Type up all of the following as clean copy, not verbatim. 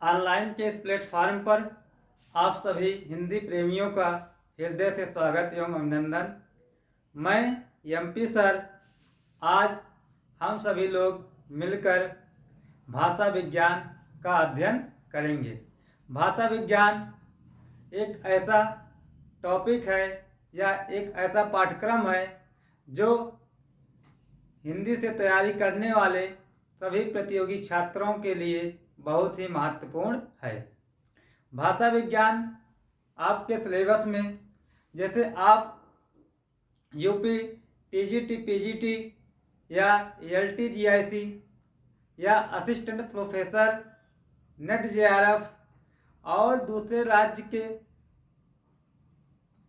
Online के इस platform पर आप सभी हिंदी प्रेमियों का हृदय से स्वागत एवं अभिनंदन। मैं एमपी सर। आज हम सभी लोग मिलकर भाषा विज्ञान का अध्ययन करेंगे। भाषा विज्ञान एक ऐसा टॉपिक है या एक ऐसा पाठ्यक्रम है जो हिंदी से तैयारी करने वाले सभी प्रतियोगी छात्रों के लिए बहुत ही महत्वपूर्ण है। भाषा विज्ञान आपके सिलेबस में जैसे आप यूपी, टीजीटी, पीजीटी या एलटी जीआईसी या असिस्टेंट प्रोफेसर, नेट जेआरएफ और दूसरे राज्य के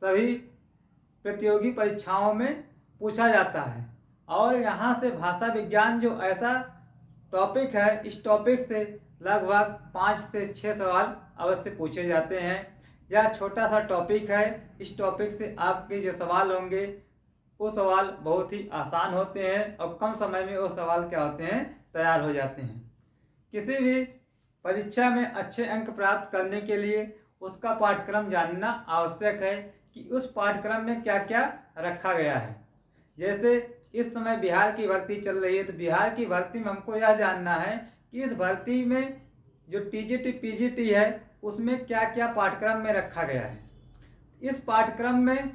सभी प्रतियोगी परीक्षाओं में पूछा जाता है। और यहाँ से भाषा विज्ञान जो ऐसा टॉपिक है, इस टॉपिक से लगभग 5 से 6 सवाल अवश्य पूछे जाते हैं। यह छोटा सा टॉपिक है। इस टॉपिक से आपके जो सवाल होंगे वो सवाल बहुत ही आसान होते हैं और कम समय में वो सवाल क्या होते हैं, तैयार हो जाते हैं। किसी भी परीक्षा में अच्छे अंक प्राप्त करने के लिए उसका पाठ्यक्रम जानना आवश्यक है कि उस पाठ्यक्रम में क्या क्या रखा गया है। जैसे इस समय बिहार की भर्ती चल रही है, तो बिहार की भर्ती में हमको यह जानना है कि इस भर्ती में जो टीजीटी पीजीटी है उसमें क्या क्या पाठ्यक्रम में रखा गया है। इस पाठ्यक्रम में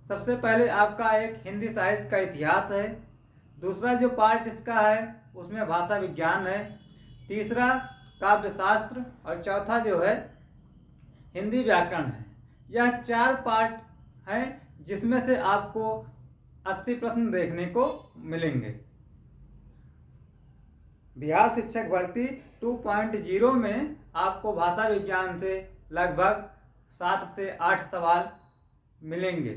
सबसे पहले आपका एक हिंदी साहित्य का इतिहास है, दूसरा जो पार्ट इसका है उसमें भाषा विज्ञान है, तीसरा काव्यशास्त्र और चौथा जो है हिंदी व्याकरण है। यह 4 पार्ट हैं जिसमें से आपको 80 प्रश्न देखने को मिलेंगे। बिहार शिक्षक भर्ती 2.0 में आपको भाषा विज्ञान से लगभग 7 से 8 सवाल मिलेंगे।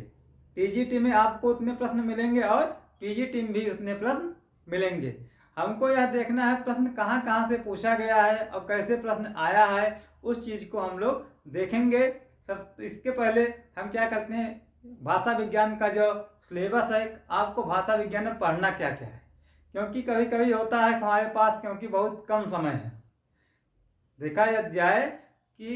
टीजीटी में आपको उतने प्रश्न मिलेंगे और पीजीटी में भी उतने प्रश्न मिलेंगे। हमको यह देखना है प्रश्न कहाँ कहाँ से पूछा गया है और कैसे प्रश्न आया है, उस चीज़ को हम लोग देखेंगे। सब इसके पहले हम क्या करते हैं, भाषा विज्ञान का जो सिलेबस है, आपको भाषा विज्ञान में पढ़ना क्या क्या है। क्योंकि कभी कभी होता है हमारे पास, क्योंकि बहुत कम समय है, देखा जाए कि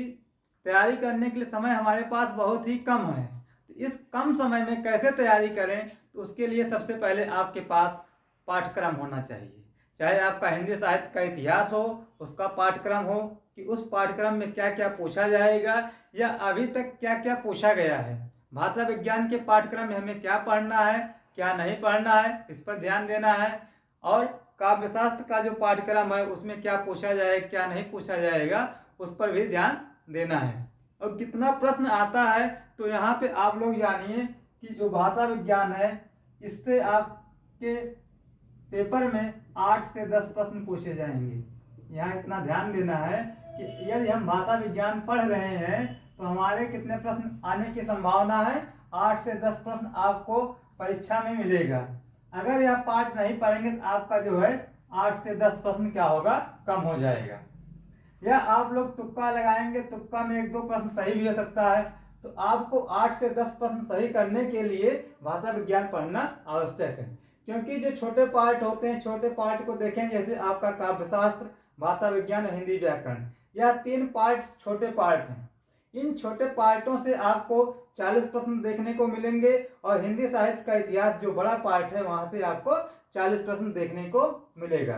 तैयारी करने के लिए समय हमारे पास बहुत ही कम है, तो इस कम समय में कैसे तैयारी करें, तो उसके लिए सबसे पहले आपके पास पाठ्यक्रम होना चाहिए। चाहे आपका हिंदी साहित्य का इतिहास हो, उसका पाठ्यक्रम हो कि उस पाठ्यक्रम में क्या क्या पूछा जाएगा या अभी तक क्या क्या पूछा गया है। भाषा विज्ञान के पाठ्यक्रम में हमें क्या पढ़ना है, क्या नहीं पढ़ना है, इस पर ध्यान देना है। और काव्यशास्त्र का जो पाठ्यक्रम है उसमें क्या पूछा जाएगा, क्या नहीं पूछा जाएगा, उस पर भी ध्यान देना है। और कितना प्रश्न आता है, तो यहाँ पे आप लोग जानिए कि जो भाषा विज्ञान है इससे आपके पेपर में 8 से 10 प्रश्न पूछे जाएंगे। यहाँ इतना ध्यान देना है कि यदि हम भाषा विज्ञान पढ़ रहे हैं तो हमारे कितने प्रश्न आने की संभावना है, 8 से 10 प्रश्न आपको परीक्षा में मिलेगा। अगर यह पाठ नहीं पढ़ेंगे तो आपका जो है 8 से 10 प्रश्न क्या होगा, कम हो जाएगा। या आप लोग तुक्का लगाएंगे, तुक्का में 1-2 प्रश्न सही भी हो सकता है, तो आपको 8 से 10 प्रश्न सही करने के लिए भाषा विज्ञान पढ़ना आवश्यक है। क्योंकि जो छोटे पार्ट होते हैं, छोटे पार्ट को देखें, जैसे आपका काव्यशास्त्र, भाषा विज्ञान और हिंदी व्याकरण, यह 3 पार्ट छोटे पार्ट हैं। इन छोटे पार्टों से आपको 40 प्रश्न देखने को मिलेंगे और हिंदी साहित्य का इतिहास जो बड़ा पार्ट है वहां से आपको 40 प्रश्न देखने को मिलेगा।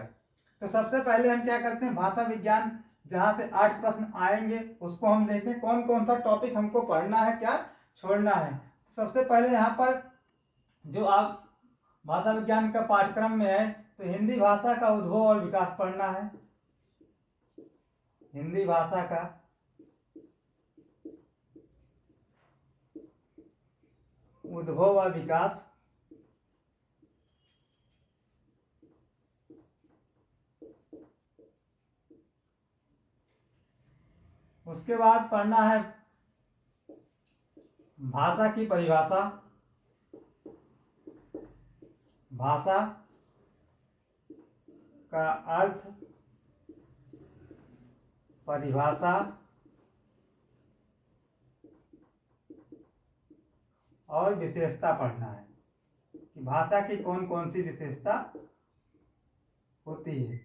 तो सबसे पहले हम क्या करते हैं, भाषा विज्ञान जहाँ से 8 प्रश्न आएंगे उसको हम देखते हैं कौन कौन सा टॉपिक हमको पढ़ना है, क्या छोड़ना है। सबसे पहले यहाँ पर जो आप भाषा विज्ञान का पाठ्यक्रम में है, तो हिंदी भाषा का उद्भव और विकास पढ़ना है। हिंदी भाषा का उद्भव और विकास, उसके बाद पढ़ना है भाषा की परिभाषा, भाषा का अर्थ, परिभाषा और विशेषता पढ़ना है कि भाषा की कौन कौन सी विशेषता होती है।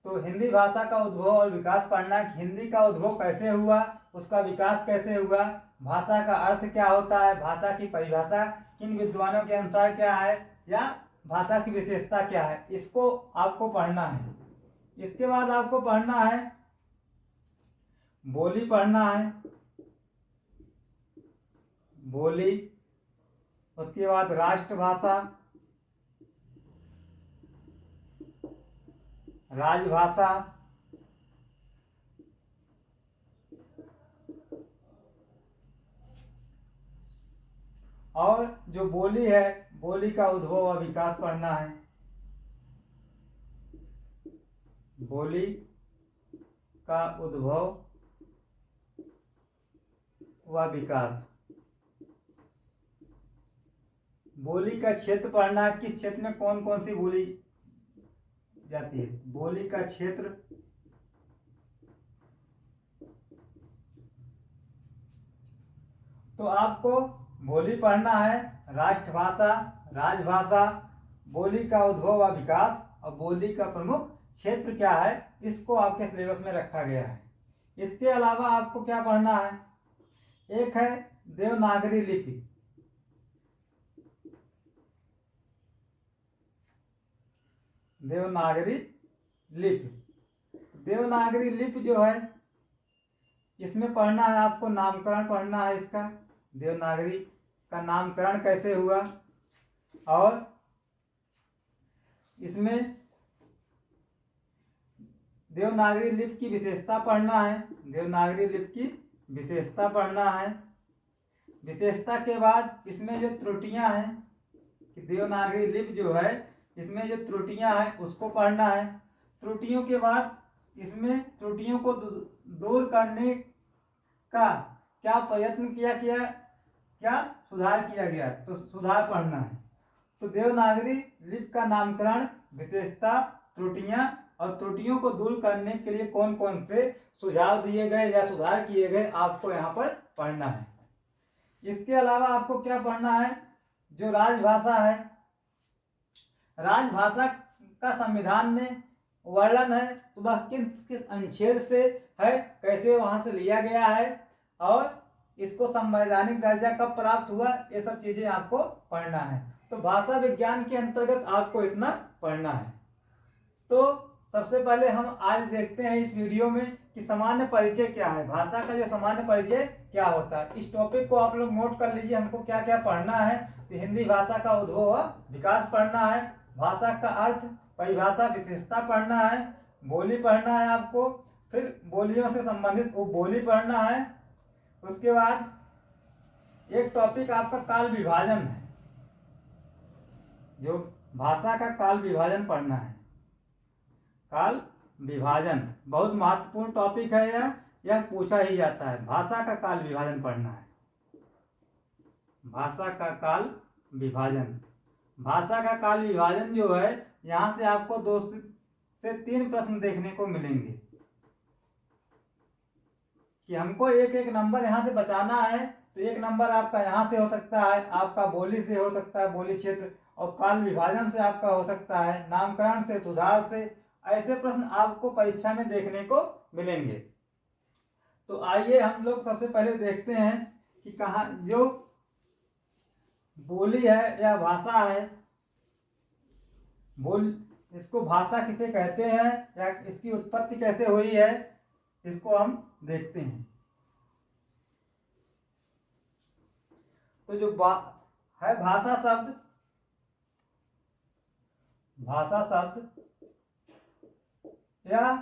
तो हिंदी भाषा का उद्भव और विकास पढ़ना है कि हिंदी का उद्भव कैसे हुआ, उसका विकास कैसे हुआ, भाषा का अर्थ क्या होता है, भाषा की परिभाषा किन विद्वानों के अनुसार क्या है, या भाषा की विशेषता क्या है, इसको आपको पढ़ना है। इसके बाद आपको पढ़ना है बोली, पढ़ना है बोली। उसके बाद राष्ट्रभाषा, राजभाषा, और जो बोली है, बोली का उद्भव और विकास पढ़ना है। बोली का उद्भव व विकास। बोली का क्षेत्र पढ़ना है, किस क्षेत्र में कौन कौन सी बोली जाती है, बोली का क्षेत्र। तो आपको बोली पढ़ना है, राष्ट्रभाषा, राजभाषा, बोली का उद्भव व विकास और बोली का प्रमुख क्षेत्र क्या है, इसको आपके सिलेबस में रखा गया है। इसके अलावा आपको क्या पढ़ना है, एक है देवनागरी लिपि। देवनागरी लिपि, देवनागरी लिपि जो है इसमें पढ़ना है आपको, नामकरण पढ़ना है इसका, देवनागरी का नामकरण कैसे हुआ, और इसमें देवनागरी लिपि की विशेषता पढ़ना है, देवनागरी लिपि की विशेषता पढ़ना है। विशेषता के बाद इसमें जो त्रुटियां हैं कि देवनागरी लिपि जो है इसमें जो त्रुटियां हैं उसको पढ़ना है। त्रुटियों के बाद इसमें त्रुटियों को दूर करने का क्या प्रयत्न किया क्या सुधार किया गया, तो सुधार पढ़ना है। तो देवनागरी लिपि का नामकरण, विशेषता, त्रुटियां और त्रुटियों को दूर करने के लिए कौन कौन से सुझाव दिए गए या सुधार किए गए, आपको यहाँ पर पढ़ना है। इसके अलावा आपको क्या पढ़ना है, जो राजभाषा है, राजभाषा का संविधान में वर्णन है, तो वह किस किस अनुच्छेद से है, कैसे वहां से लिया गया है, और इसको संवैधानिक दर्जा कब प्राप्त हुआ, ये सब चीजें आपको पढ़ना है। तो भाषा विज्ञान के अंतर्गत आपको इतना पढ़ना है। तो सबसे पहले हम आज देखते हैं इस वीडियो में कि सामान्य परिचय क्या है, भाषा का जो सामान्य परिचय क्या होता है। इस टॉपिक को आप लोग नोट कर लीजिए, हमको क्या क्या पढ़ना है। तो हिंदी भाषा का उद्भव व विकास पढ़ना है, भाषा का अर्थ, परिभाषा, विशेषता पढ़ना है, बोली पढ़ना है आपको, फिर बोलियों से संबंधित उपबोली पढ़ना है। उसके बाद एक टॉपिक आपका काल विभाजन है, जो भाषा का काल विभाजन पढ़ना है। काल विभाजन बहुत महत्वपूर्ण टॉपिक है, यह पूछा ही जाता है। भाषा का काल विभाजन पढ़ना है, भाषा का काल विभाजन। भाषा का काल विभाजन जो है, यहाँ से आपको 2 से 3 प्रश्न देखने को मिलेंगे कि हमको एक एक नंबर यहाँ से बचाना है। तो एक नंबर आपका यहाँ से हो सकता है, आपका बोली से हो सकता है, बोली क्षेत्र, और काल विभाजन से आपका हो सकता है, नामकरण से, सुधार से। ऐसे प्रश्न आपको परीक्षा में देखने को मिलेंगे। तो आइए हम लोग सबसे पहले देखते हैं कि कहाँ जो बोली है या भाषा है, इसको भाषा किसे कहते हैं या इसकी उत्पत्ति कैसे हुई है, इसको हम देखते हैं। तो जो है भाषा शब्द, भाषा शब्द यह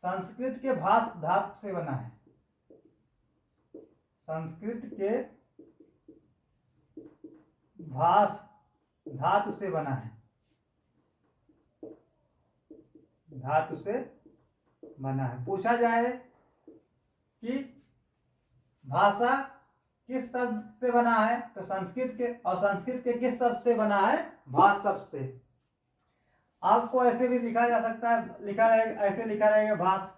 संस्कृत के भाष धातु से बना है, संस्कृत के भाष धातु से बना है, धातु से बना है। पूछा जाए कि भाषा किस शब्द से बना है, तो संस्कृत के, और संस्कृत के किस शब्द से बना है, भाष शब्द से। आपको ऐसे भी लिखा जा सकता है, लिखा रहेगा, ऐसे लिखा रहेगा भाष,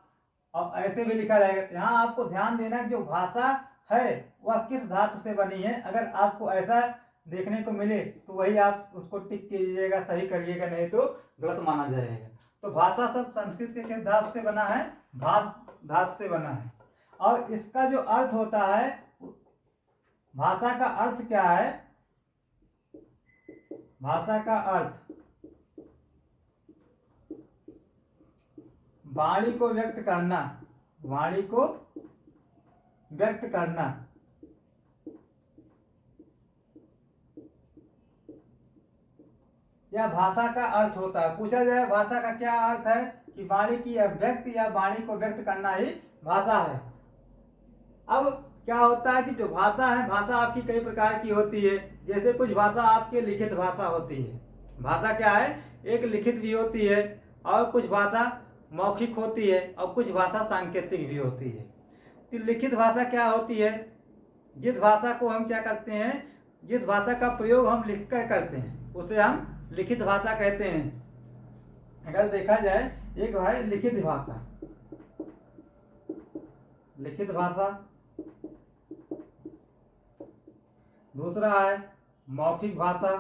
और ऐसे भी लिखा रहेगा। यहाँ आपको ध्यान देना कि जो भाषा है वह किस धातु से बनी है। अगर आपको ऐसा देखने को मिले तो वही आप उसको टिक कीजिएगा, सही करिएगा, नहीं तो गलत माना जाएगा। तो भाषा शब्द संस्कृत के किस धातु से बना है? भास धातु से बना है। और इसका जो अर्थ होता है, भाषा का अर्थ क्या है? भाषा का अर्थ वाणी को व्यक्त करना, वाणी को व्यक्त करना। यह भाषा का अर्थ होता है। पूछा जाए भाषा का क्या अर्थ है, कि वाणी की अभिव्यक्ति या वाणी को व्यक्त करना ही भाषा है। अब क्या होता है कि जो भाषा है, भाषा आपकी कई प्रकार की होती है। जैसे कुछ भाषा आपकी लिखित भाषा होती है। भाषा क्या है? एक लिखित भी होती है, और कुछ भाषा मौखिक होती है, और कुछ भाषा सांकेतिक भी होती है। तो लिखित भाषा क्या होती है? जिस भाषा को हम क्या करते हैं, जिस भाषा का प्रयोग हम लिखकर करते हैं उसे हम लिखित भाषा कहते हैं। अगर देखा जाए, एक है लिखित भाषा, लिखित भाषा, दूसरा है मौखिक भाषा,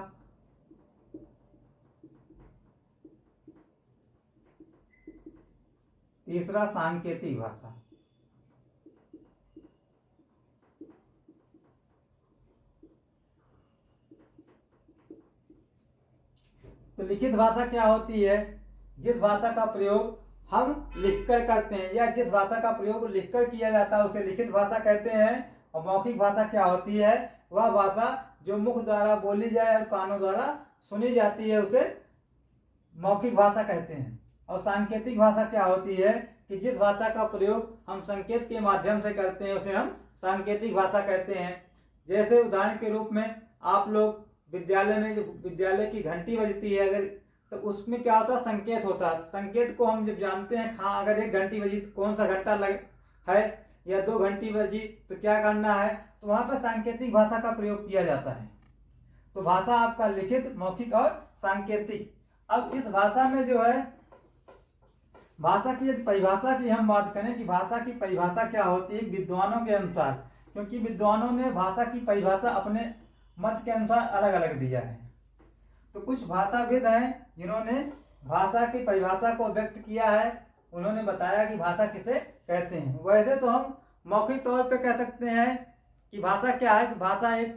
तीसरा सांकेतिक भाषा। तो लिखित भाषा क्या होती है? जिस भाषा का प्रयोग हम लिखकर करते हैं, या जिस भाषा का प्रयोग लिखकर किया जाता है उसे लिखित भाषा कहते हैं। और मौखिक भाषा क्या होती है? वह भाषा जो मुख द्वारा बोली जाए और कानों द्वारा सुनी जाती है उसे मौखिक भाषा कहते हैं। और सांकेतिक भाषा क्या होती है? कि जिस भाषा का प्रयोग हम संकेत के माध्यम से करते हैं उसे हम सांकेतिक भाषा कहते हैं। जैसे उदाहरण के रूप में आप लोग विद्यालय में, जो विद्यालय की घंटी बजती है अगर, तो उसमें क्या होता है? संकेत होता है। संकेत को हम जब जानते हैं, हाँ अगर एक घंटी बजी कौन सा घंटा लग है, या 2 घंटी बजी तो क्या करना है, तो वहाँ पर सांकेतिक भाषा का प्रयोग किया जाता है। तो भाषा आपका लिखित, मौखिक और सांकेतिक। अब इस भाषा में जो है, भाषा की यदि परिभाषा की हम बात करें कि भाषा की परिभाषा क्या होती है विद्वानों के अनुसार, क्योंकि विद्वानों ने भाषा की परिभाषा अपने मत के अनुसार अलग अलग दिया है। तो कुछ भाषाविद हैं जिन्होंने भाषा की परिभाषा को व्यक्त किया है, उन्होंने बताया कि भाषा किसे कहते हैं। वैसे तो हम मौखिक तौर पे कह सकते हैं कि भाषा क्या है, कि भाषा एक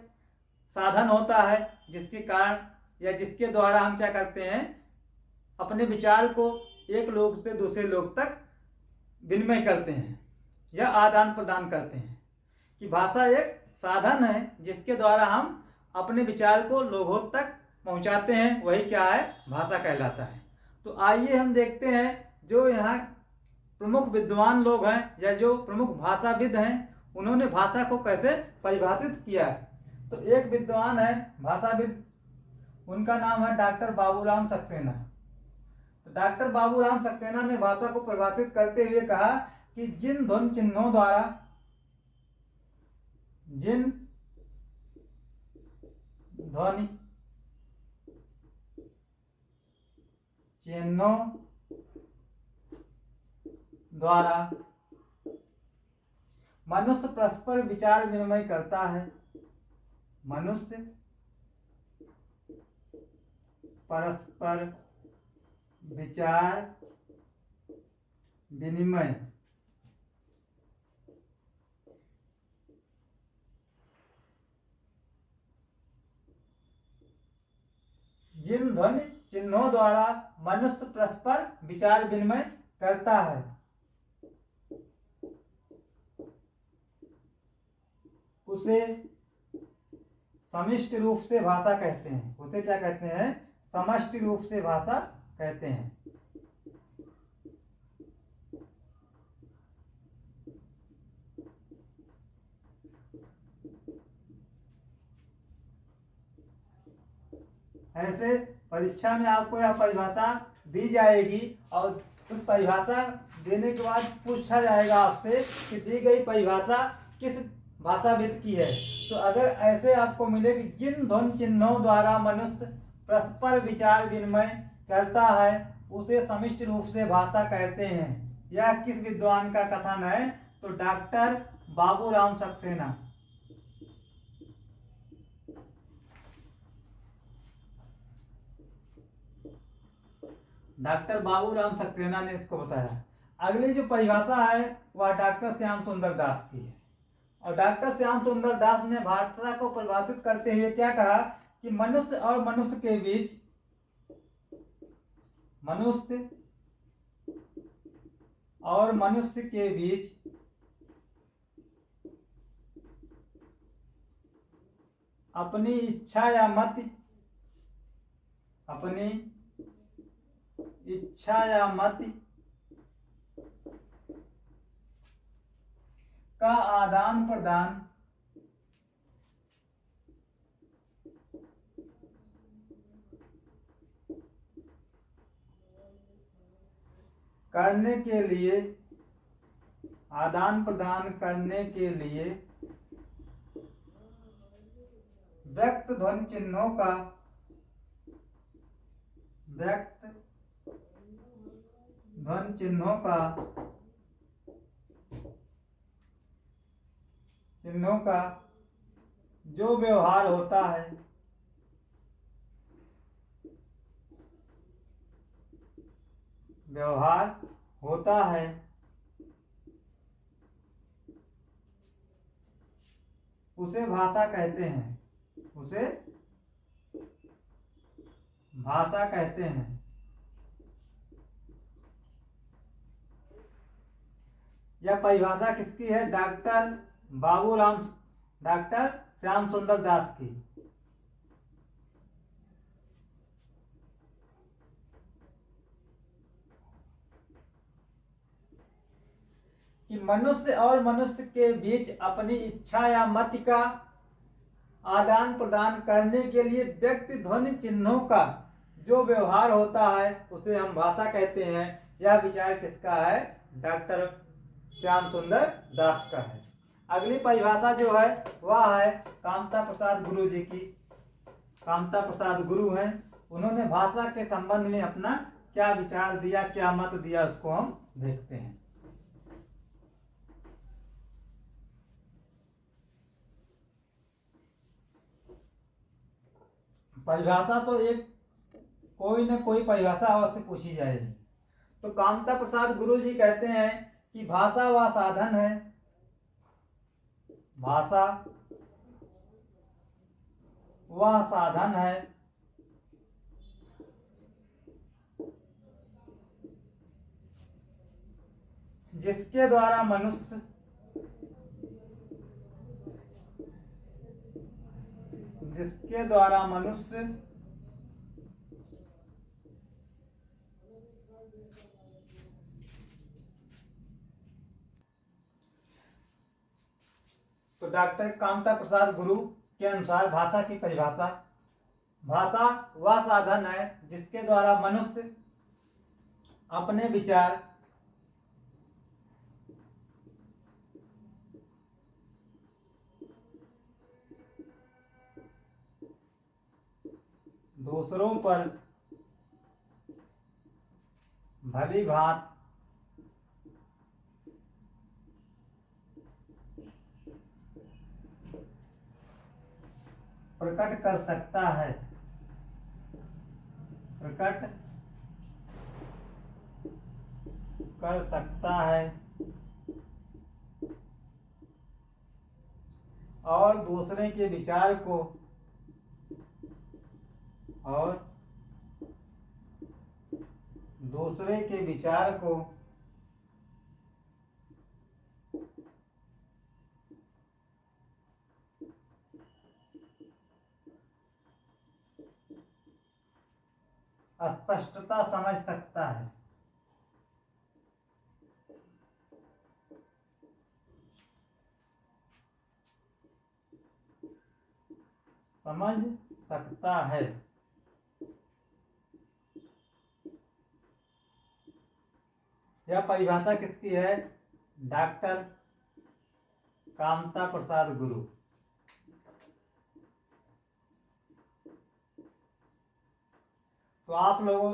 साधन होता है जिसके कारण या जिसके द्वारा हम क्या करते हैं, अपने विचार को एक लोग से दूसरे लोग तक विनिमय करते हैं या आदान प्रदान करते हैं। कि भाषा एक साधन है जिसके द्वारा हम अपने विचार को लोगों तक पहुंचाते हैं, वही क्या है, भाषा कहलाता है। तो आइए हम देखते हैं जो यहाँ प्रमुख विद्वान लोग हैं या जो प्रमुख भाषाविद हैं उन्होंने भाषा को कैसे परिभाषित किया है। तो एक विद्वान है भाषाविद, उनका नाम है डॉक्टर बाबूराम सक्सेना। तो डॉक्टर बाबूराम सक्सेना ने भाषा को परिभाषित करते हुए कहा कि जिन ध्वनि चिन्हों द्वारा, जिन ध्वनि चिन्हों द्वारा मनुष्य परस्पर विचार विनिमय करता है, मनुष्य परस्पर विचार विनिमय जिन ध्वनि चिन्हों द्वारा मनुष्य परस्पर विचार विनिमय करता है उसे समष्टि रूप से भाषा कहते हैं। उसे क्या कहते हैं? समष्टि रूप से भाषा कहते हैं। ऐसे परीक्षा में आपको यह परिभाषा दी जाएगी और उस परिभाषा देने के बाद पूछा जाएगा आपसे कि दी गई परिभाषा किस भाषाविद की है। तो अगर ऐसे आपको मिले कि जिन ध्वनि चिन्हों द्वारा मनुष्य परस्पर विचार विनिमय करता है उसे समष्टि रूप से भाषा कहते हैं, यह किस विद्वान का कथन है? तो डॉक्टर बाबूराम सक्सेना। डॉक्टर बाबूराम सक्सेना ने इसको बताया। अगली जो परिभाषा है वह डॉक्टर श्याम सुंदर दास की है। और डॉक्टर श्याम सुंदर दास ने भाषा को परिभाषित करते हुए क्या कहा कि मनुष्य और मनुष्य के बीच अपनी इच्छा या मत का आदान प्रदान करने के लिए व्यक्त ध्वनि चिन्हों का जो व्यवहार होता है उसे भाषा कहते हैं। यह परिभाषा किसकी है? डॉक्टर श्याम सुंदर दास की। कि मनुष्य और मनुष्य के बीच अपनी इच्छा या मत का आदान प्रदान करने के लिए व्यक्ति ध्वनि चिन्हों का जो व्यवहार होता है उसे हम भाषा कहते हैं। यह विचार किसका है? डॉक्टर श्याम सुंदर दास का है। अगली परिभाषा जो है वह है कामता प्रसाद गुरु जी की। कामता प्रसाद गुरु हैं, उन्होंने भाषा के संबंध में अपना क्या विचार दिया, क्या मत दिया, उसको हम देखते हैं। परिभाषा तो कोई न कोई परिभाषा अवश्य पूछी जाएगी। तो कामता प्रसाद गुरु जी कहते हैं कि भाषा वह साधन है जिसके द्वारा मनुष्य तो डॉक्टर कामता प्रसाद गुरु के अनुसार भाषा की परिभाषा, भाषा वह साधन है जिसके द्वारा मनुष्य अपने विचार दूसरों पर भली भांति प्रकट कर सकता है और दूसरे के विचार को स्पष्टता समझ सकता है। यह परिभाषा किसकी है? डॉक्टर कामता प्रसाद गुरु। तो आप लोग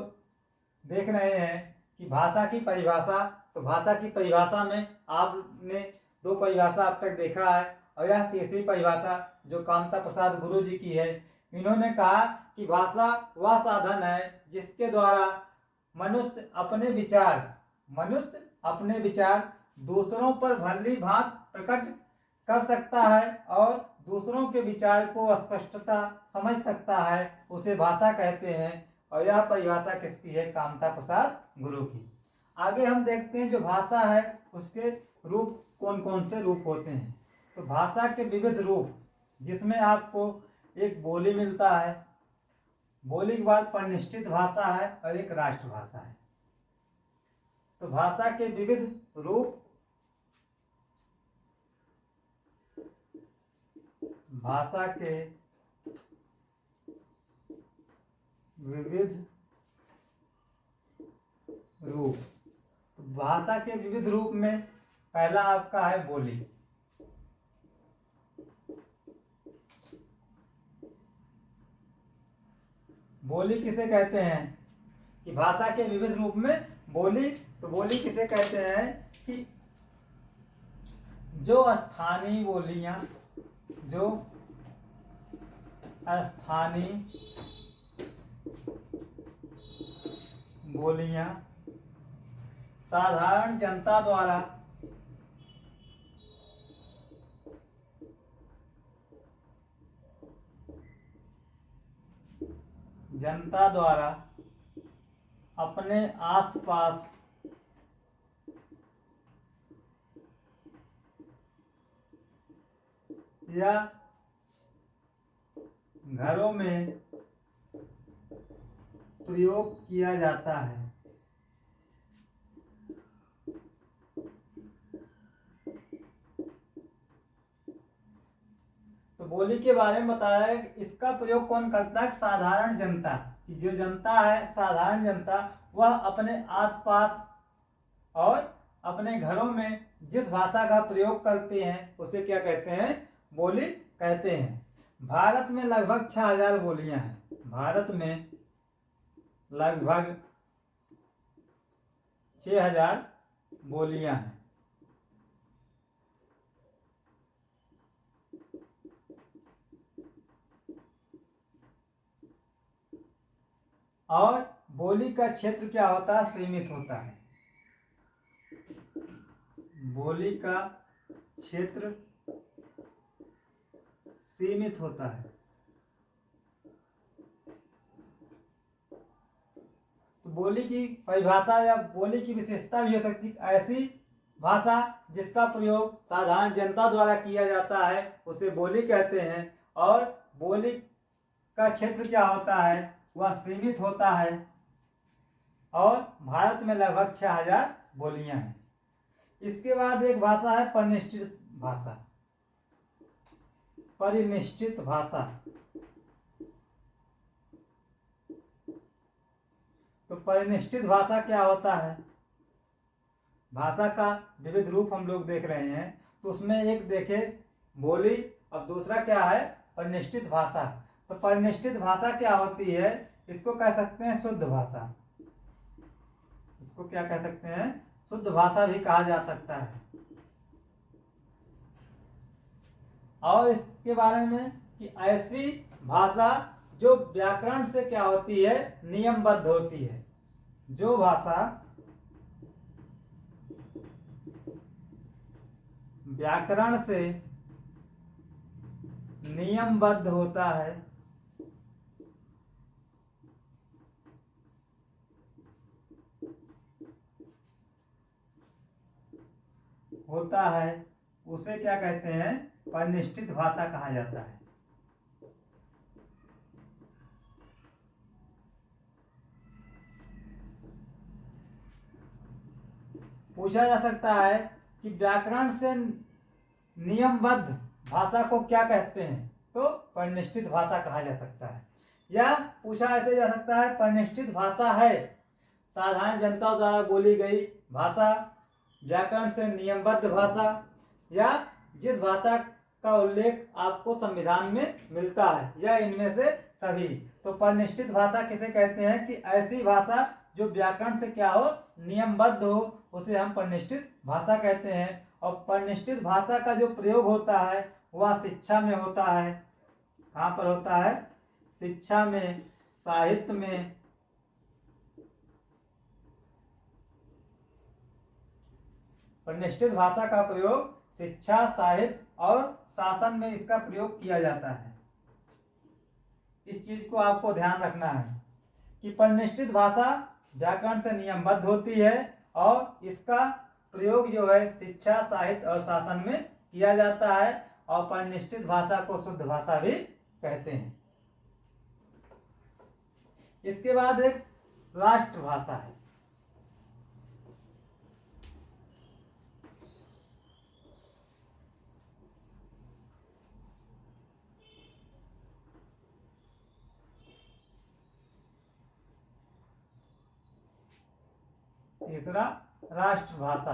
देख रहे हैं कि भाषा की परिभाषा, तो भाषा की परिभाषा में आपने दो परिभाषा अब तक देखा है और यह तीसरी परिभाषा जो कामता प्रसाद गुरु जी की है। इन्होंने कहा कि भाषा वह साधन है जिसके द्वारा मनुष्य अपने विचार दूसरों पर भली भांति प्रकट कर सकता है और दूसरों के विचार को स्पष्टता समझ सकता है, उसे भाषा कहते हैं। और यह परिभाषा किसकी है? कामता प्रसाद गुरु की। आगे हम देखते हैं जो भाषा है उसके रूप कौन कौन से रूप होते हैं। तो भाषा के विविध रूप, जिसमें आपको एक बोली मिलता है, बोली के बाद परिनिष्ठित भाषा है और एक राष्ट्रभाषा है। तो भाषा के विविध रूप, भाषा के विविध रूप। तो भाषा के विविध रूप में पहला आपका है बोली। बोली किसे कहते हैं कि भाषा के विविध रूप में बोली, तो बोली किसे कहते हैं कि जो स्थानीय बोलियां, जो स्थानीय बोलियां साधारण जनता द्वारा अपने आसपास या घरों में प्रयोग किया जाता है। तो बोली के बारे में बताया है कि इसका प्रयोग कौन करता है? साधारण जनता। कि जो जनता है, साधारण जनता, वह अपने आसपास और अपने घरों में जिस भाषा का प्रयोग करते हैं उसे क्या कहते हैं? बोली कहते हैं। भारत में लगभग 6000 बोलियां हैं। भारत में लगभग 6000 बोलियां हैं। और बोली का क्षेत्र क्या होता है? सीमित होता है। बोली का क्षेत्र सीमित होता है। तो बोली की परिभाषा या बोली की विशेषता भी हो सकती है ऐसी भाषा जिसका प्रयोग साधारण जनता द्वारा किया जाता है उसे बोली कहते हैं। और बोली का क्षेत्र क्या होता है? वह सीमित होता है। और भारत में लगभग 6000 बोलियां हैं। इसके बाद एक भाषा है परिनिष्ठित भाषा। परिनिष्ठित भाषा। तो परिनिष्ठित भाषा क्या होता है? भाषा का विविध रूप हम लोग देख रहे हैं, तो उसमें एक देखे बोली और दूसरा क्या है? परिनिष्ठित भाषा। तो परिनिष्ठित भाषा क्या होती है? इसको कह सकते हैं शुद्ध भाषा। इसको क्या कह सकते हैं? शुद्ध भाषा भी कहा जा सकता है। और इसके बारे में कि ऐसी भाषा जो व्याकरण से क्या होती है? नियमबद्ध होती है। जो भाषा व्याकरण से नियमबद्ध होता है उसे क्या कहते हैं? परिनिष्ठित भाषा कहा जाता है। पूछा जा सकता है कि व्याकरण से नियमबद्ध भाषा को क्या कहते हैं? तो परिनिष्ठित भाषा कहा जा सकता है। या पूछा ऐसे जा सकता है परिनिष्ठित भाषा है साधारण जनता द्वारा बोली गई भाषा, व्याकरण से नियमबद्ध भाषा, या जिस भाषा का उल्लेख आपको संविधान में मिलता है, या इनमें से सभी। तो परिनिष्ठित भाषा किसे कहते हैं? कि ऐसी भाषा जो व्याकरण से क्या हो? नियमबद्ध हो, उसे हम परिनिष्ठित भाषा कहते हैं। और परिनिष्ठित भाषा का जो प्रयोग होता है वह शिक्षा में होता है। कहाँ पर होता है? शिक्षा में, साहित्य में, प्रतिष्ठित भाषा का प्रयोग शिक्षा, साहित्य और शासन में इसका प्रयोग किया जाता है। इस चीज को आपको ध्यान रखना है कि प्रतिष्ठित भाषा व्याकरण से नियमबद्ध होती है और इसका प्रयोग जो है शिक्षा, साहित्य और शासन में किया जाता है, और प्रतिष्ठित भाषा को शुद्ध भाषा भी कहते हैं। इसके बाद एक राष्ट्रभाषा है। तीसरा राष्ट्रभाषा।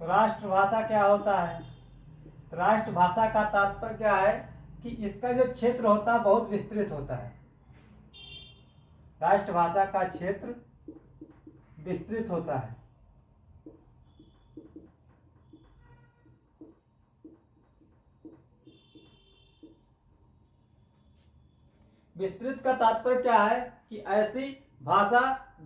तो राष्ट्रभाषा क्या होता है? तो राष्ट्रभाषा का तात्पर्य क्या है कि इसका जो क्षेत्र होता है बहुत विस्तृत होता है। राष्ट्रभाषा का क्षेत्र विस्तृत होता है। विस्तृत का तात्पर्य क्या है कि ऐसी भाषा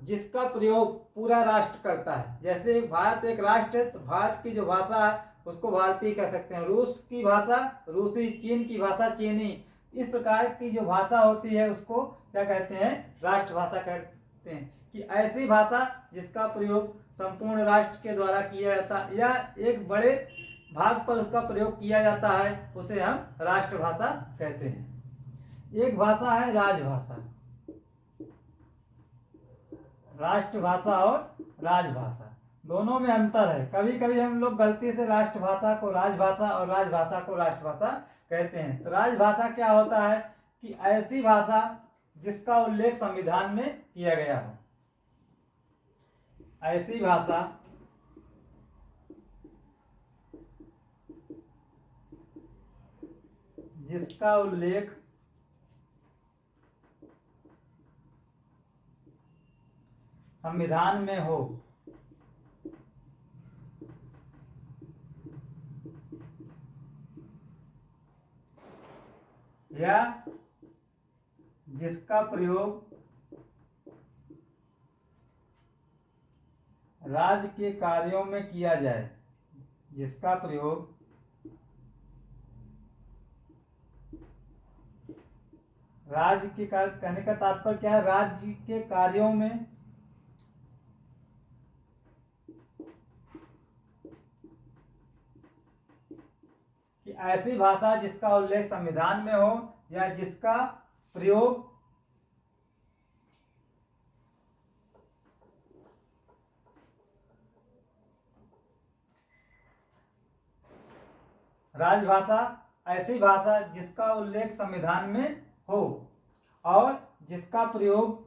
जिसका प्रयोग पूरा राष्ट्र करता है। जैसे भारत एक राष्ट्र है तो भारत की जो भाषा है उसको भारतीय कह सकते हैं, रूस की भाषा रूसी, चीन की भाषा चीनी। इस प्रकार की जो भाषा होती है उसको क्या कहते हैं? राष्ट्रभाषा कहते हैं। कि ऐसी भाषा जिसका प्रयोग संपूर्ण राष्ट्र के द्वारा किया जाता है या एक बड़े भाग पर उसका प्रयोग किया जाता है, उसे हम राष्ट्रभाषा कहते हैं। एक भाषा है राजभाषा। राष्ट्रभाषा और राजभाषा दोनों में अंतर है। कभी कभी हम लोग गलती से राष्ट्रभाषा को राजभाषा और राजभाषा को राष्ट्रभाषा कहते हैं। तो राजभाषा क्या होता है कि ऐसी भाषा जिसका उल्लेख संविधान में किया गया हो। ऐसी भाषा जिसका उल्लेख संविधान में हो या जिसका प्रयोग राज्य के कार्यों में किया जाए। जिसका प्रयोग राज्य के कार्य, कहने का तात्पर्य क्या है? राज्य के कार्यों में कि ऐसी भाषा जिसका उल्लेख संविधान में हो या जिसका प्रयोग राजभाषा, ऐसी भाषा जिसका उल्लेख संविधान में हो और जिसका प्रयोग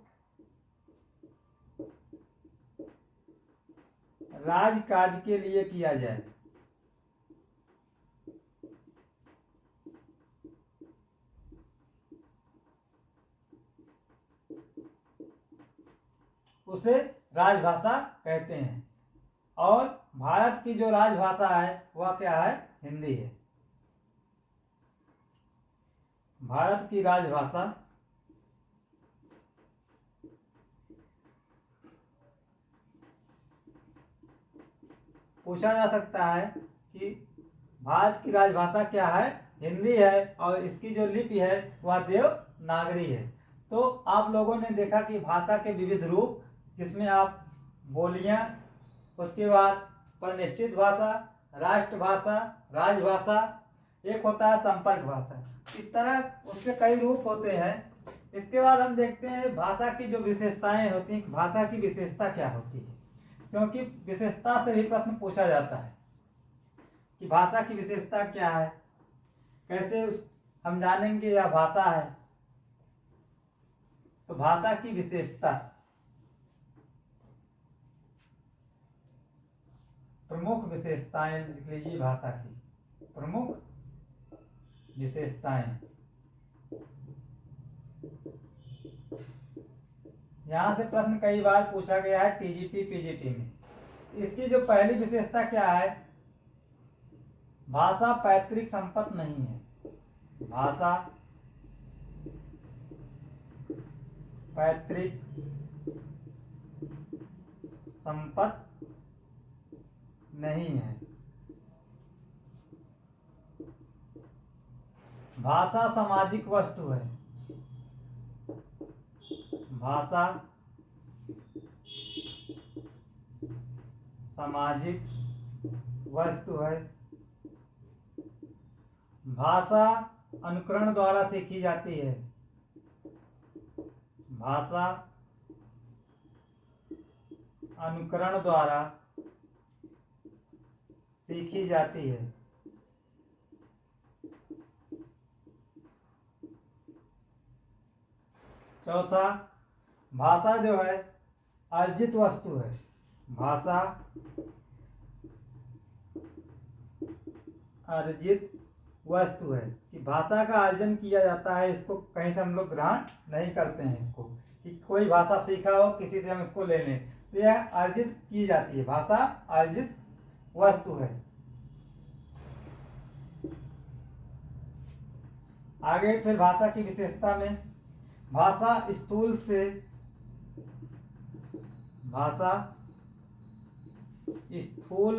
राजकाज के लिए किया जाए। उसे राजभाषा कहते हैं। और भारत की जो राजभाषा है वह क्या है? हिंदी है। भारत की राजभाषा पूछा जा सकता है कि भारत की राजभाषा क्या है? हिंदी है, और इसकी जो लिपि है वह देवनागरी है। तो आप लोगों ने देखा कि भाषा के विविध रूप, जिसमें आप बोलियां, उसके बाद प्रतिष्ठित भाषा, राष्ट्रभाषा, राजभाषा, एक होता है संपर्क भाषा। इस तरह उसके कई रूप होते हैं। इसके बाद हम देखते हैं भाषा की जो विशेषताएं होती हैं। भाषा की विशेषता क्या होती है? क्योंकि विशेषता से भी प्रश्न पूछा जाता है कि भाषा की विशेषता क्या है, कैसे हम जानेंगे यह भाषा है। तो भाषा की विशेषता, प्रमुख विशेषताएं लिख लीजिए। भाषा की प्रमुख विशेषताएं, यहां से प्रश्न कई बार पूछा गया है टीजीटी, पीजीटी में। इसकी जो पहली विशेषता क्या है? भाषा पैतृक संपत्ति नहीं है। भाषा पैतृक संपत्ति नहीं है। भाषा सामाजिक वस्तु है। भाषा सामाजिक वस्तु है। भाषा अनुकरण द्वारा सीखी जाती है। भाषा अनुकरण द्वारा सीखी जाती है। चौथा, भाषा जो है अर्जित वस्तु है। भाषा अर्जित वस्तु है कि भाषा का अर्जन किया जाता है, इसको कहीं से हम लोग ग्रहण नहीं करते हैं इसको, कि कोई भाषा सीखा हो किसी से हम इसको ले लें, तो यह अर्जित की जाती है। भाषा अर्जित वस्तु है। आगे फिर भाषा की विशेषता में, भाषा स्थूल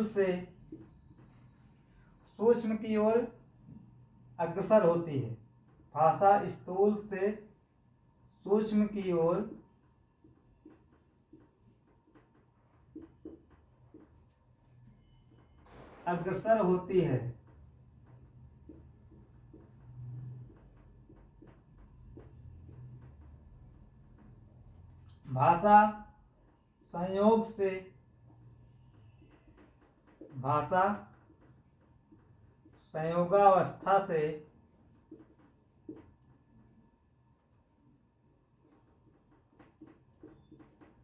से सूक्ष्म की ओर अग्रसर होती है। भाषा स्थूल से सूक्ष्म की ओर अग्रसर होती है। भाषा संयोगावस्था से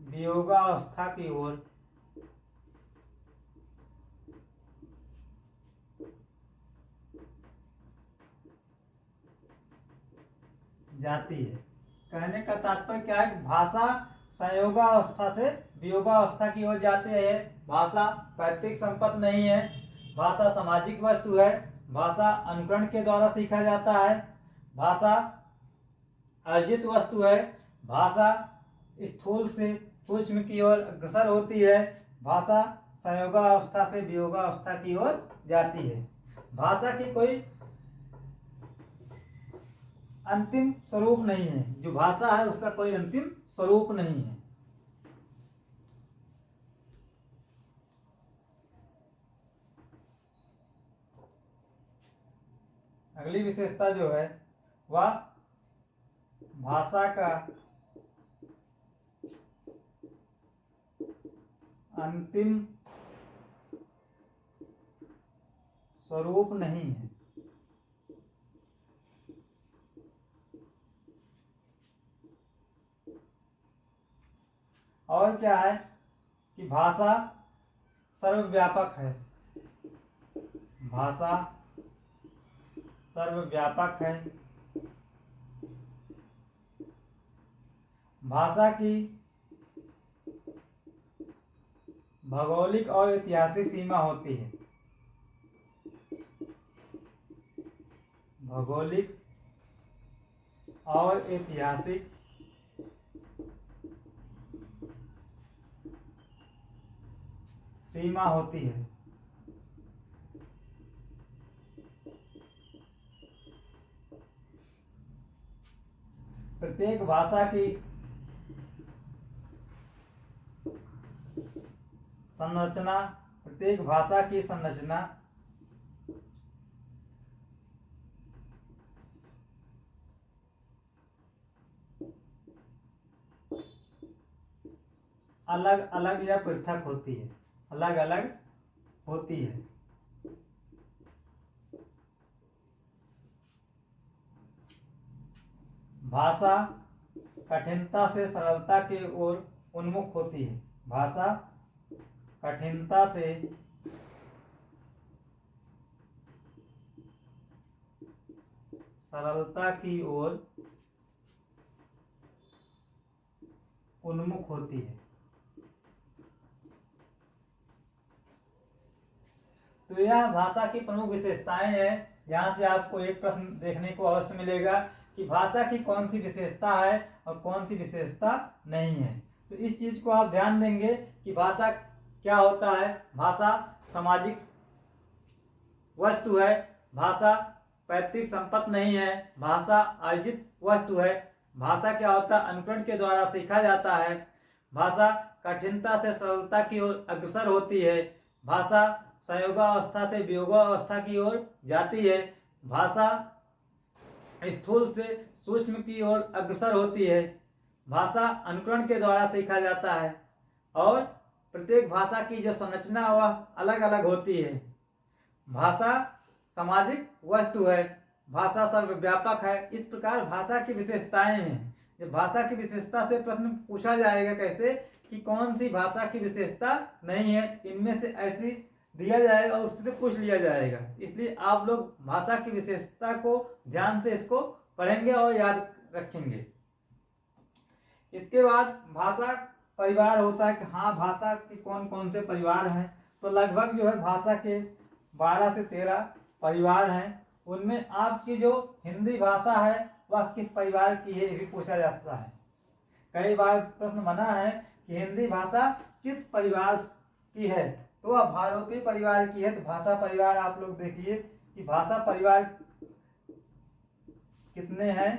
वियोगावस्था की ओर जाती है। कहने का तात्पर्य क्या है? भाषा संयोगावस्था से वियोगावस्था की ओर जाती है। भाषा पैतृक संपत्ति नहीं है। भाषा सामाजिक वस्तु है। भाषा अनुकरण के द्वारा सीखा जाता है। भाषा अर्जित वस्तु है। भाषा स्थूल से सूक्ष्म की ओर अग्रसर होती है। भाषा संयोगावस्था से वियोगावस्था की ओर जाती है। भाषा की कोई अंतिम स्वरूप नहीं है। जो भाषा है उसका कोई अंतिम स्वरूप नहीं है। अगली विशेषता जो है वह भाषा का अंतिम स्वरूप नहीं है। और क्या है कि भाषा सर्वव्यापक है। भाषा सर्वव्यापक है। भाषा की भौगोलिक और ऐतिहासिक सीमा होती है। भौगोलिक और ऐतिहासिक सीमा होती है। प्रत्येक भाषा की संरचना अलग अलग या पृथक होती है। अलग अलग होती है। भाषा कठिनता से सरलता की ओर उन्मुख होती है। भाषा कठिनता से सरलता की ओर उन्मुख होती है। तो यह भाषा की प्रमुख विशेषताएं हैं। यहाँ से आपको एक प्रश्न देखने को अवश्य मिलेगा कि भाषा की कौन सी विशेषता है और कौन सी विशेषता नहीं है। तो इस चीज को आप ध्यान देंगे कि भाषा क्या होता है। भाषा सामाजिक वस्तु है, भाषा पैतृक संपत्ति नहीं है, भाषा अर्जित वस्तु है। भाषा क्या होता है, अनुकरण के द्वारा सीखा जाता है। भाषा कठिनता से सरलता की ओर अग्रसर होती है। भाषा संयोगावस्था से वियोगावस्था की ओर जाती है। भाषा स्थूल से सूक्ष्म की ओर अग्रसर होती है। भाषा अनुकरण के द्वारा सीखा जाता है और प्रत्येक भाषा की जो संरचना वह अलग अलग होती है। भाषा सामाजिक वस्तु है, भाषा सर्वव्यापक है। इस प्रकार भाषा की विशेषताएं हैं। जब भाषा की विशेषता से प्रश्न पूछा जाएगा कैसे कि कौन सी भाषा की विशेषता नहीं है, इनमें से ऐसी दिया जाएगा और उससे पूछ लिया जाएगा। इसलिए आप लोग भाषा की विशेषता को ध्यान से इसको पढ़ेंगे और याद रखेंगे। इसके बाद भाषा परिवार होता है कि हाँ भाषा के कौन कौन से परिवार हैं। तो लगभग जो है भाषा के 12 से 13 परिवार हैं। उनमें आपकी जो हिंदी भाषा है वह किस परिवार की है, ये भी पूछा जाता है। कई बार प्रश्न बना है कि हिंदी भाषा किस परिवार की है, तो वह भारोपी परिवार की है। तो भाषा परिवार आप लोग देखिए कि भाषा परिवार कितने हैं।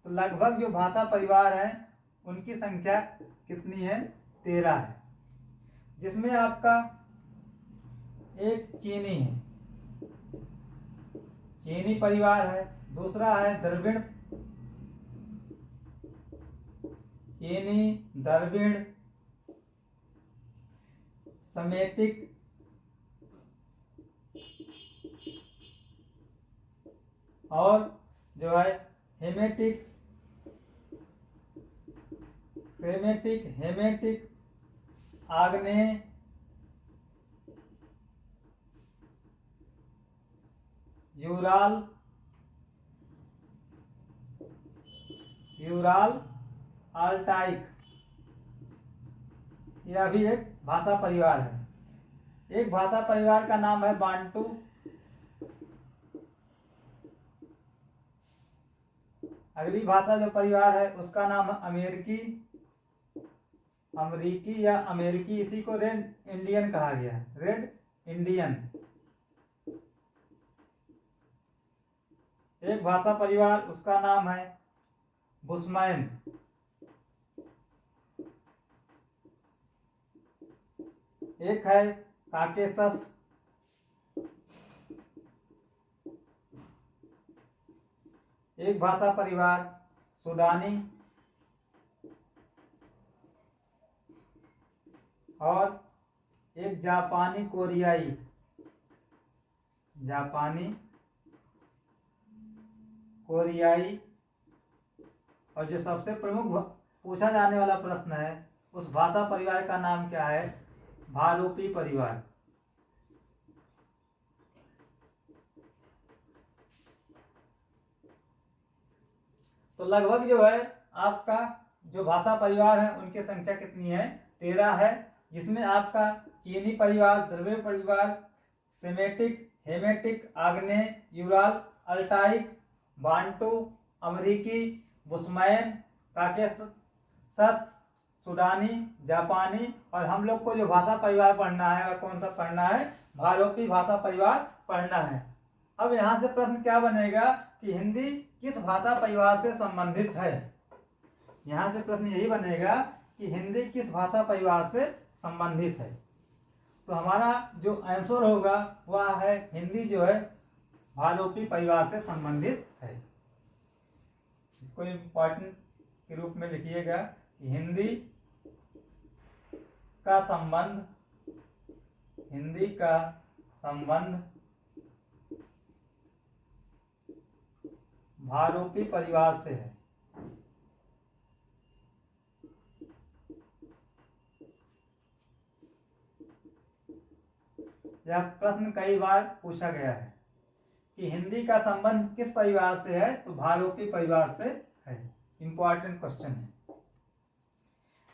तो लगभग जो भाषा परिवार हैं उनकी संख्या कितनी है, 13 है। जिसमें आपका एक चीनी है, चीनी परिवार है। दूसरा है द्रविड़, चीनी, द्रविड़, समेटिक, और जो है हेमेटिक, सेमेटिक, हेमेटिक, आग्नेय, यूराल, अल्टाइक, यह भी एक भाषा परिवार है। एक भाषा परिवार का नाम है बांटू। अगली भाषा जो परिवार है उसका नाम है अमेरिकी, अमरीकी या अमेरिकी। इसी को रेड इंडियन कहा गया है, रेड इंडियन। एक भाषा परिवार उसका नाम है बुशमैन। एक है काकेशस। एक भाषा परिवार सूडानी और एक जापानी कोरियाई। जापानी कोरियाई। और जो सबसे प्रमुख पूछा जाने वाला प्रश्न है उस भाषा परिवार का नाम क्या है, भारोपी परिवार। तो लगभग जो है आपका जो भाषा परिवार है उनकी संख्या कितनी है, 13 है। जिसमें आपका चीनी परिवार, द्रविड़ परिवार, सेमेटिक, हेमेटिक, आग्नेय, यूराल, अल्टाइक, बांटू, अमरीकी, बुशमैन, काकेशस, सूडानी, जापानी। और हम लोग को जो भाषा परिवार पढ़ना है और कौन सा पढ़ना है, भारोपी भाषा परिवार पढ़ना है। अब यहाँ से प्रश्न क्या बनेगा कि हिंदी किस भाषा परिवार से संबंधित है। यहाँ से प्रश्न यही बनेगा कि हिंदी किस भाषा परिवार से संबंधित है। तो हमारा जो आंसर होगा वह है हिंदी जो है भारोपी परिवार से संबंधित है। इसको इम्पोर्टेंट के रूप में लिखिएगा कि हिंदी का संबंध भारोपी परिवार से है। यह प्रश्न कई बार पूछा गया है कि हिंदी का संबंध किस परिवार से है, तो भारोपी परिवार से है। इंपॉर्टेंट क्वेश्चन है।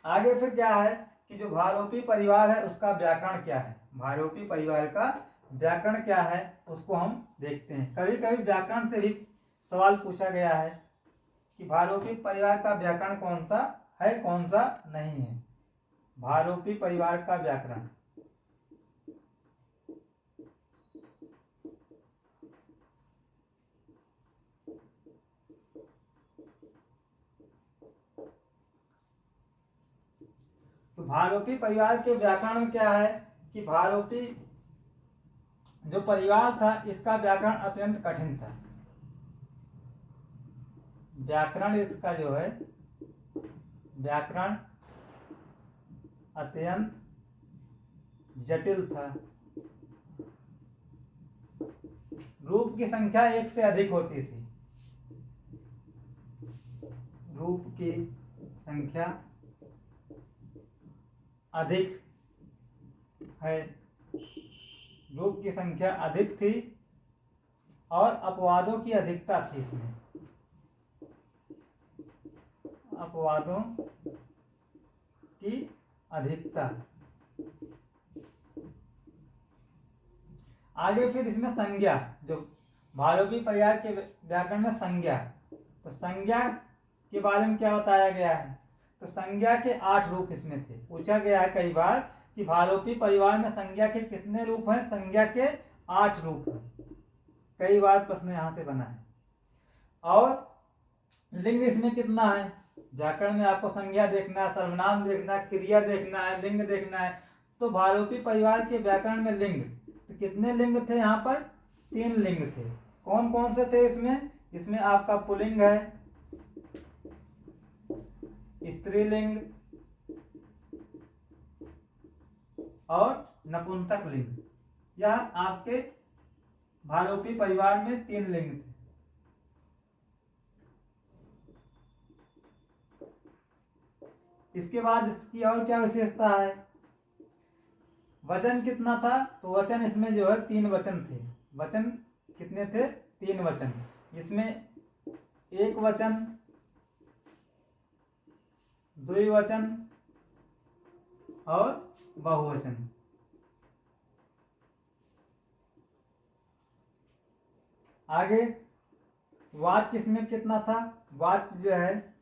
आगे फिर क्या है कि जो भारोपी परिवार है उसका व्याकरण क्या है। भारोपी परिवार का व्याकरण क्या है उसको हम देखते हैं। कभी कभी व्याकरण से भी सवाल पूछा गया है कि भारोपी परिवार का व्याकरण कौन सा है, कौन सा नहीं है। भारोपी परिवार का व्याकरण, तो भारोपी परिवार के व्याकरण में क्या है कि भारोपी जो परिवार था इसका व्याकरण अत्यंत कठिन था। व्याकरण इसका जो है व्याकरण अत्यंत जटिल था। रूप की संख्या एक से अधिक होती थी। रूप की संख्या अधिक है, रूप की संख्या अधिक थी और अपवादों की अधिकता थी। इसमें अपवादों की अधिकता। आगे फिर इसमें संज्ञा, जो भारोपी परिवार के व्याकरण में संज्ञा, तो संज्ञा के बारे में क्या बताया गया है, तो संज्ञा के 8 रूप इसमें थे। पूछा गया है कई बार कि भारोपी परिवार में संज्ञा के कितने रूप हैं, संज्ञा के 8 रूप हैं। कई बार प्रश्न यहां से बना है। और लिंग इसमें कितना है, व्याकरण में आपको संज्ञा देखना है, सर्वनाम देखना है, क्रिया देखना है, लिंग देखना है। तो भारोपी परिवार के व्याकरण में लिंग, तो कितने लिंग थे यहाँ पर, 3 लिंग थे। कौन कौन से थे इसमें, इसमें आपका पुल्लिंग है, स्त्रीलिंग और नपुंसक लिंग। यह आपके भारोपी परिवार में 3 लिंग थे। इसके बाद इसकी और क्या विशेषता है, वचन कितना था, तो वचन इसमें जो है 3 वचन थे। वचन कितने थे, 3 वचन। इसमें एक वचन, द्विवचन और बहुवचन। आगे वाच्य इसमें कितना था, वाच्य जो है,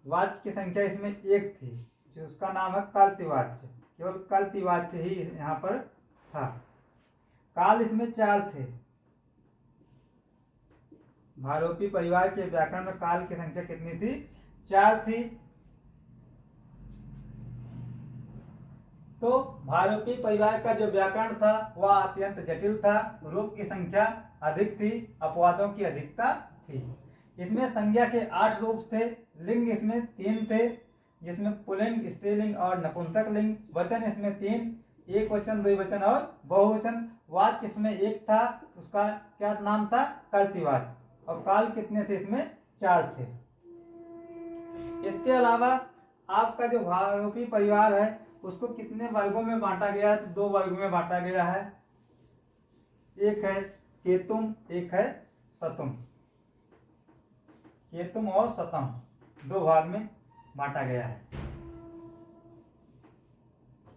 वाच्य की संख्या इसमें 1 थी, जो उसका नाम है कल्पिवाच्य। केवल कल्पिवाच्य ही यहाँ पर था। काल इसमें 4 थे। भारोपी परिवार के व्याकरण में काल की संख्या कितनी थी, 4 थी। तो भारोपी परिवार का जो व्याकरण था वह अत्यंत जटिल था, रूप की संख्या अधिक थी, अपवादों की अधिकता थी। इसमें संज्ञा के 8 रूप थे, लिंग इसमें 3 थे, जिसमें पुल्लिंग, स्त्रीलिंग और नपुंसक लिंग। वचन इसमें 3, एक वचन, द्विवचन और बहुवचन। वाच्य इसमें 1 था, उसका क्या नाम था, कर्तृवाच्य। और काल कितने थे, इसमें 4 थे। इसके अलावा आपका जो भारोपी परिवार है उसको कितने वर्गों में बांटा गया है, तो 2 वर्गों में बांटा गया है। एक है केतुम, एक है शतुम। केतुम और शतम 2 भाग में बांटा गया है।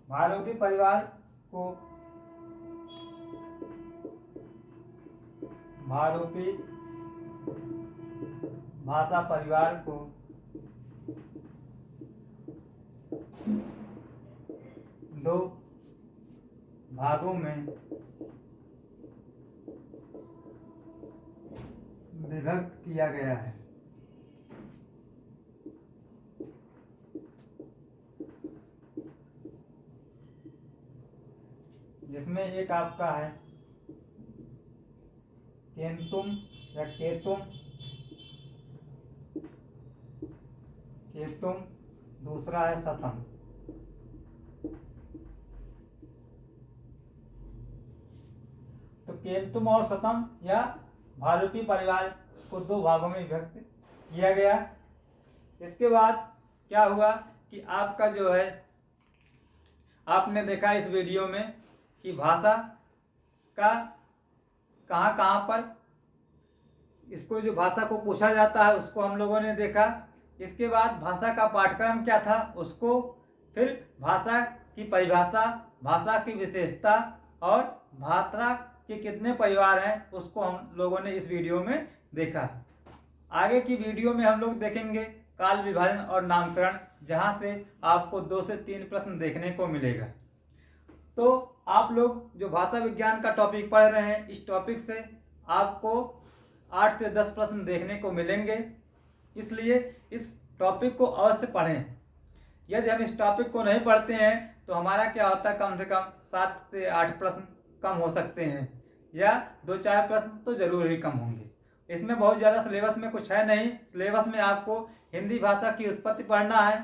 भारोपी परिवार को भारोपी भाषा परिवार को दो भागों में विभक्त किया गया है। जिसमें एक आपका है केंतुम या केतुम, केतुम, दूसरा है शतम। तो केंतुम और शतम या भारोपी परिवार को 2 भागों में विभक्त किया गया। इसके बाद क्या हुआ कि आपका जो है, आपने देखा इस वीडियो में कि भाषा का कहाँ कहाँ पर इसको जो भाषा को पूछा जाता है उसको हम लोगों ने देखा। इसके बाद भाषा का पाठ्यक्रम क्या था उसको, फिर भाषा की परिभाषा, भाषा की विशेषता और भाषा के कितने परिवार हैं उसको हम लोगों ने इस वीडियो में देखा। आगे की वीडियो में हम लोग देखेंगे काल विभाजन और नामकरण, जहाँ से आपको 2 से 3 प्रश्न देखने को मिलेगा। तो आप लोग जो भाषा विज्ञान का टॉपिक पढ़ रहे हैं, इस टॉपिक से आपको 8 से 10 प्रश्न देखने को मिलेंगे, इसलिए इस टॉपिक को अवश्य पढ़ें। यदि हम इस टॉपिक को नहीं पढ़ते हैं तो हमारा क्या होता है, कम से कम 7 से 8 प्रश्न कम हो सकते हैं, या 2-4 प्रश्न तो जरूर ही कम होंगे। इसमें बहुत ज़्यादा सिलेबस में कुछ है नहीं। सिलेबस में आपको हिंदी भाषा की उत्पत्ति पढ़ना है,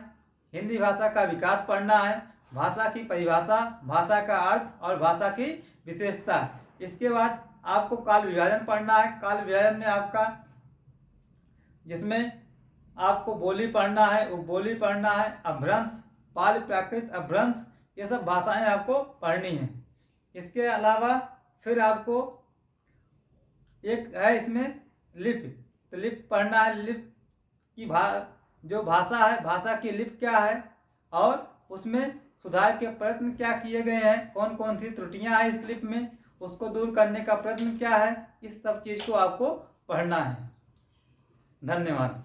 हिंदी भाषा का विकास पढ़ना है, भाषा की परिभाषा, भाषा का अर्थ और भाषा की विशेषता। इसके बाद आपको काल विभाजन पढ़ना है। काल विभाजन में आपका, जिसमें आपको बोली पढ़ना है, उपबोली पढ़ना है, अपभ्रंश, पाल प्राकृत अपभ्रंश, ये सब भाषाएं आपको पढ़नी हैं। इसके अलावा फिर आपको एक है इसमें लिपि, तो लिपि पढ़ना है। लिपि की जो भाषा है, भाषा की लिपि क्या है और उसमें सुधार के प्रयत्न क्या किए गए हैं, कौन कौन सी त्रुटियां हैं इस लिपि में, उसको दूर करने का प्रयत्न क्या है, इस सब चीज़ को आपको पढ़ना है। धन्यवाद।